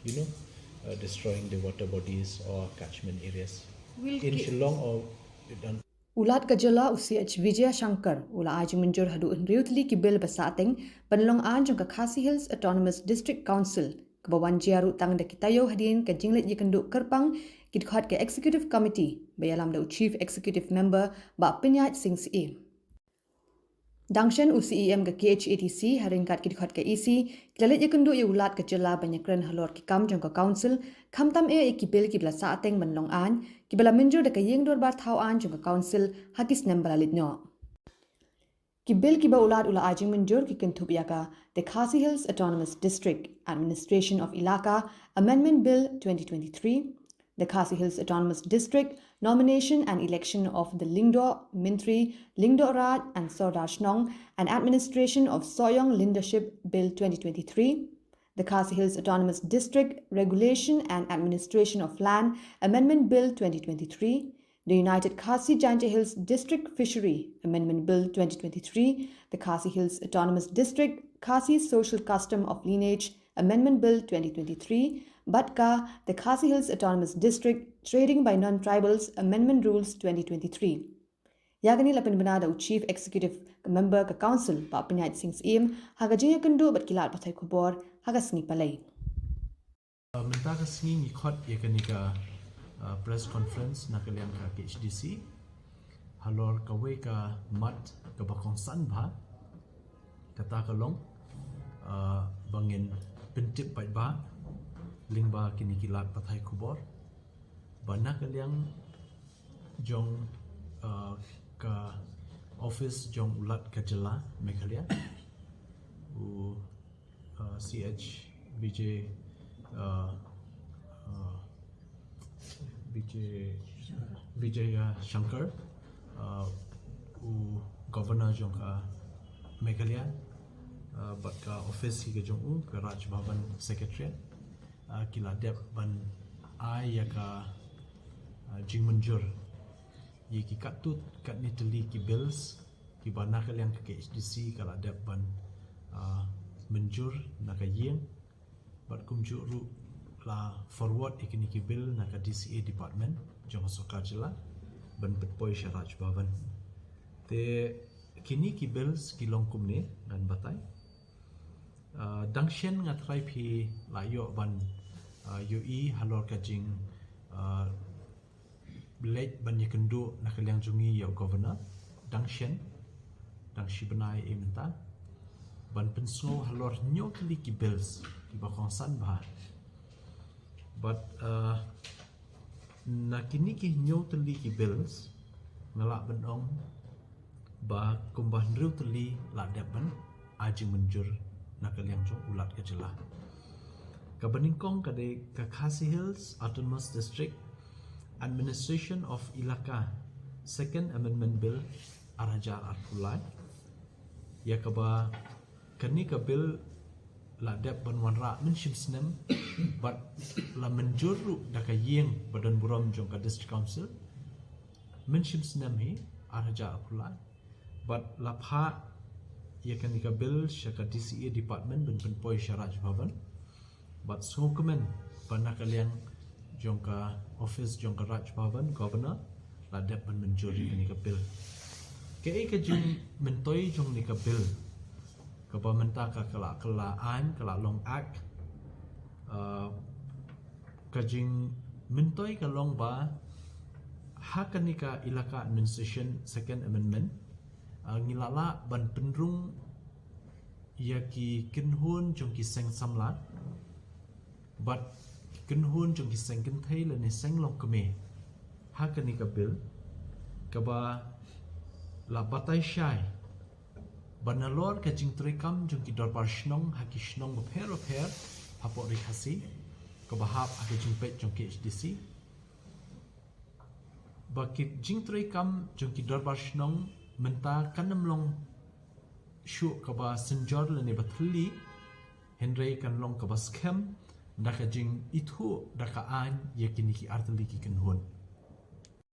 the destroying the water bodies or catchment areas in Shillong or Ulat ka Jylla CH Vijayashankar ula jingmynjur hadu hynriew tli ki bil sahteng Pynlong an jong ka Khasi Hills Autonomous District Council kebawan jiaru tang da kitayo hadin ka jinglet yikendu kerpang dkhot ke Executive Committee bayalam da Chief Executive Member ba Pyniaid Syiem. Dangshen Syiem ke KHADC ryngkat dkhot ke EC klelet yikendu ye ulat ka Jylla banyakren halor ki kam jong ka council khamtam ki bil ki bla sahteng Pynlong an ki bala mynjur da ka Iingdorbar Thaw Ain jong ka council hakis nem bala litnyo. Ki bil ki ba ulat ula jingmynjur ki kentup yaka the Khasi Hills Autonomous District Administration of Ilaka Amendment Bill 2023, the Khasi Hills Autonomous District Nomination and Election of the Lingdor Mintri, Lingdorad and Sordashnong and Administration of Soyong Leadership Bill 2023, the Khasi Hills Autonomous District Regulation and Administration of Land Amendment Bill 2023, the United Khasi Janja Hills District Fishery Amendment Bill 2023, the Khasi Hills Autonomous District Khasi Social Custom of Lineage Amendment Bill 2023, Batka, the Khasi Hills Autonomous District Trading by Non-Tribals Amendment Rules 2023. Yagani lapan benada Chief Executive Member ka Council pa Pyniaid Syiem haga jinga kendo bat kilat pathai khubor haga sngi Palei. Menta ka sngi dkhot yakani ka press conference na kalian ka KHADC halor kawe ka mat ka bakong san ba kata kalong bangin pyntip bait ba lingba kini kilat pathai khubor bana kalian jong ka office jong ulat ka Jylla Meghalaya u CH Vijayashankar u governor jong ka Meghalaya bat ka office hi ka jong ka Raj Bhavan secretariat kila dep ban ya ka jingmynjur ye ki katut kat ni teli ki bills ki bana kalian ka KHADC kala dep ban mynjur na ka yeng bat kumju ru la forward ikini ki bill na ka DCA department jong soka Jylla ban petpoi Raj Bhavan te kini ki bills ki longkum ne dan batai dangshen ngatrai phi layo ban UI halor ka jing leit ban yikendu na kaliang jungi ya governor dangshen dangshi benai imta ban pensngo halor nyokli ki bills ki bakong san bah but na kini ki nyokli ki bills ngalak benong ba kumbah nriu teli la depan jingmynjur na kaliang jong ulat ka Jylla ka beningkong kade ka Khasi Hills Autonomous District Administration of Ilaka Second Amendment Bill arajar arpulai ya kaba kani ka bill la dep ban wanra menshim snem but la menjuru da ka yeng badan buram jong ka district council menshim snem hi arajar arpulai but la pha ya kani ka bill shaka DCA department ben penpoi Raj Bhavan but sokumen bana kalian jong ka office jong ka Raj Bhavan governor la dep ban menjuri ni ka bill ke ka jing mentoi jong ni ka bill ka ba menta ka kala an kala long act ka jing mentoi ka long ba hakani ka ilaka administration second amendment ngilala ban penrung ya ki kinhun jong ki seng samlat but kinhun jong ki seng kin thai la ni seng long kame hakani ka bill ka ba la batai shai banalor ka jing trikam jong ki dorbar shnong haki shnong ba pher hapo ri Khasi ka ba hap haki jing pet jong ki HDC ba ki jing trikam jong ki dorbar shnong menta kanamlong shu ka ba sinjor la ne bathli hynriew kan long ka ba scam da ka jing itu da ka an yakini ki artli ki kinhun